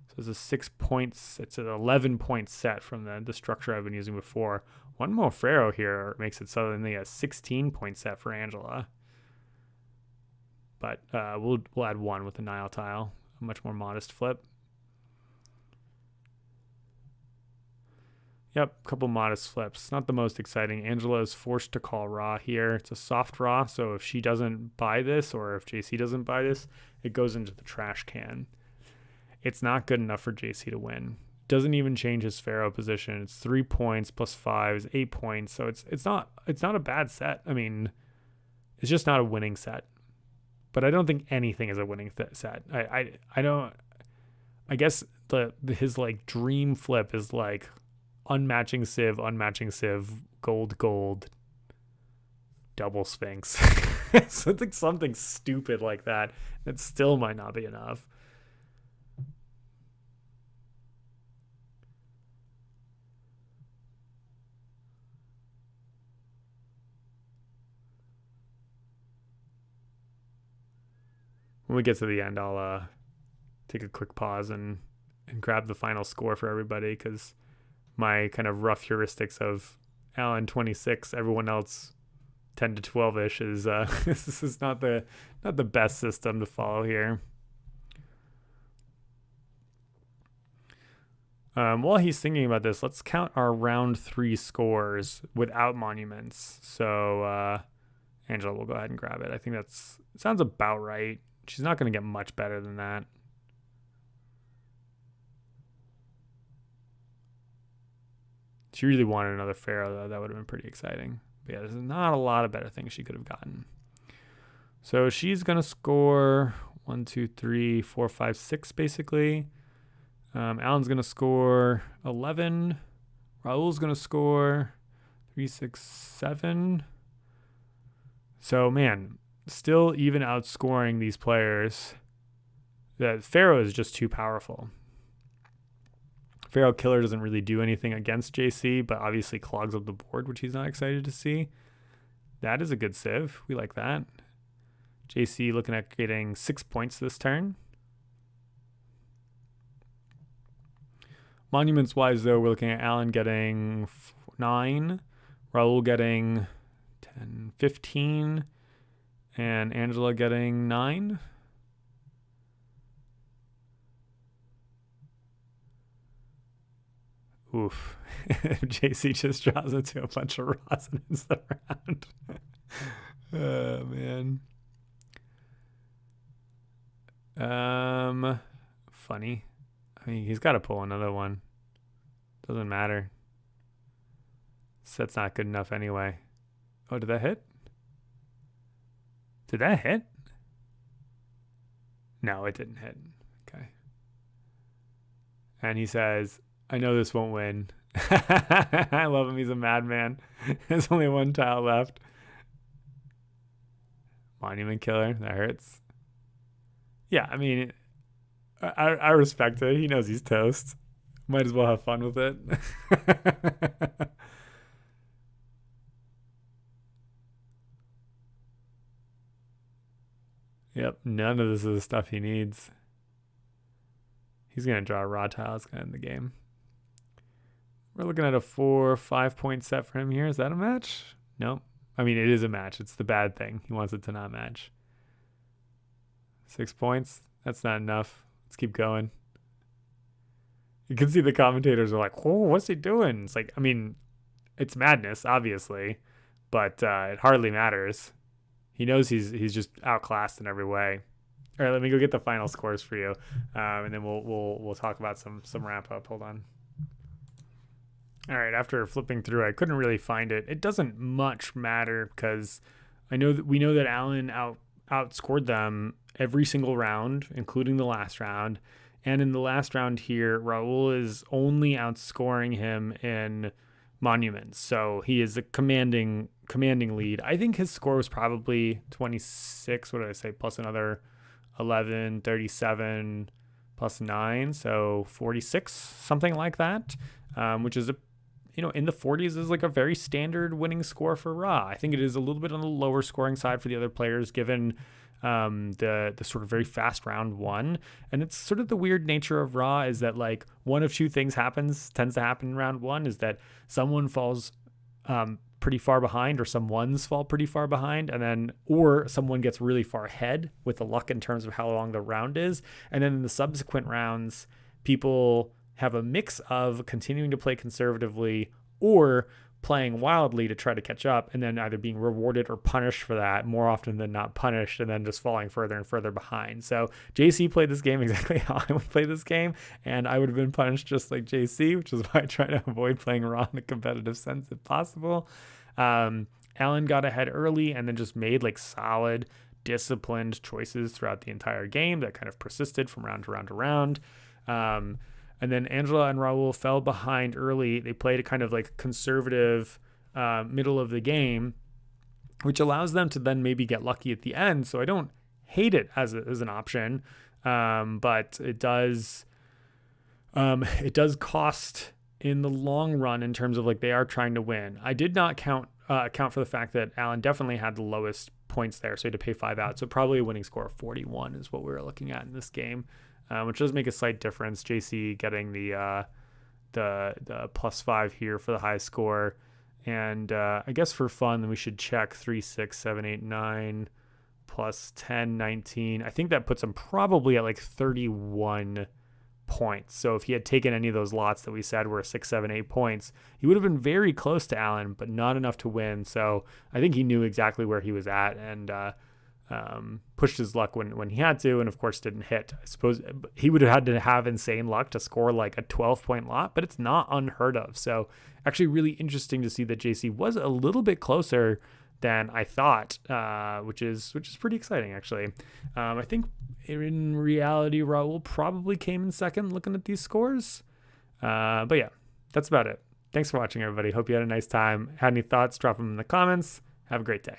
So it's a 6 points. It's an 11-point set from the structure I've been using before. One more Pharaoh here makes it suddenly a 16-point set for Angela. But we'll add 1 with the Nile tile. A much more modest flip. Yep, a couple modest flips. Not the most exciting. Angela is forced to call raw here. It's a soft raw, so if she doesn't buy this or if JC doesn't buy this, it goes into the trash can. It's not good enough for JC to win. Doesn't even change his Pharaoh position. It's 3 points plus 5 is 8 points. So it's not a bad set. I mean, it's just not a winning set. But I don't think anything is a winning set. I guess his like dream flip is like unmatching Civ, gold, double Sphinx. So I think something stupid like that. It still might not be enough. When we get to the end, I'll take a quick pause and grab the final score for everybody, because my kind of rough heuristics of Alan 26, everyone else 10 to 12-ish is this is not the best system to follow here. While he's thinking about this, let's count our round 3 scores without monuments. So Angela will go ahead and grab it. I think it sounds about right. She's not going to get much better than that. She really wanted another Pharaoh, though. That would have been pretty exciting. But yeah, there's not a lot of better things she could have gotten. So she's going to score 1, 2, 3, 4, 5, 6, basically. Alan's going to score 11. Raul's going to score 3, 6, 7. So, man, still even outscoring these players. The Pharaoh is just too powerful. Pharaoh Killer doesn't really do anything against JC, but obviously clogs up the board, which he's not excited to see. That is a good Civ. We like that. JC looking at getting 6 points this turn. Monuments-wise, though, we're looking at Alan getting 9, Raul getting 10, 15, and Angela getting 9. Oof. JC just draws into a bunch of Raws and ends the round. Oh, man. Funny. I mean, he's got to pull another one. Doesn't matter. Set's not good enough anyway. Oh, did that hit? Did that hit? No, it didn't hit. Okay. And he says, I know this won't win. I love him. He's a madman. There's only one tile left. Monument killer. That hurts. Yeah, I mean, I respect it. He knows he's toast. Might as well have fun with it. Yep, none of this is the stuff he needs. He's going to draw a raw tile. It's going to end the game. We're looking at a 4 or 5 point set for him here. Is that a match? No. I mean, it is a match. It's the bad thing. He wants it to not match. 6 points. That's not enough. Let's keep going. You can see the commentators are like, oh, what's he doing? It's like, I mean, it's madness, obviously, but it hardly matters. He knows he's just outclassed in every way. All right, let me go get the final scores for you, and then we'll talk about some wrap up. Hold on. All right, after flipping through, I couldn't really find it. It doesn't much matter because we know that Alan outscored them every single round, including the last round. And in the last round here, Raul is only outscoring him in monuments. So he is a commanding lead. I think his score was probably 26. What did I say? Plus another 11, 37, plus 9. So 46, something like that, which is in the 40s is like a very standard winning score for Ra. I think it is a little bit on the lower scoring side for the other players, given the sort of very fast round one. And it's sort of the weird nature of Ra is that like one of two things tends to happen in round one is that someone falls pretty far behind, or some ones fall pretty far behind, or someone gets really far ahead with the luck in terms of how long the round is. And then in the subsequent rounds, people have a mix of continuing to play conservatively or playing wildly to try to catch up, and then either being rewarded or punished for that, more often than not punished, and then just falling further and further behind. So JC played this game exactly how I would play this game, and I would have been punished just like JC, which is why I try to avoid playing Raw in a competitive sense if possible. Alan got ahead early and then just made like solid, disciplined choices throughout the entire game that kind of persisted from round to round to round. And then Angela and Raul fell behind early. They played a kind of like conservative middle of the game, which allows them to then maybe get lucky at the end. So I don't hate it as an option, but it does cost in the long run in terms of like they are trying to win. I did not account for the fact that Alan definitely had the lowest points there, so he had to pay 5 out. So probably a winning score of 41 is what we were looking at in this game. Which does make a slight difference. JC getting the plus 5 here for the high score. And I guess for fun, we should check 3, 6, 7, 8, 9, plus 10, 19. I think that puts him probably at like 31 points. So if he had taken any of those lots that we said were 6, 7, 8 points, he would have been very close to Alan, but not enough to win. So I think he knew exactly where he was at, and pushed his luck when he had to, and of course didn't hit. I suppose he would have had to have insane luck to score like a 12-point lot, but it's not unheard of. So actually really interesting to see that JC was a little bit closer than I thought, which is pretty exciting actually. I think in reality Raul probably came in second looking at these scores, but yeah, that's about it. Thanks for watching, everybody. Hope you had a nice time. Had any thoughts, drop them in the comments. Have a great day.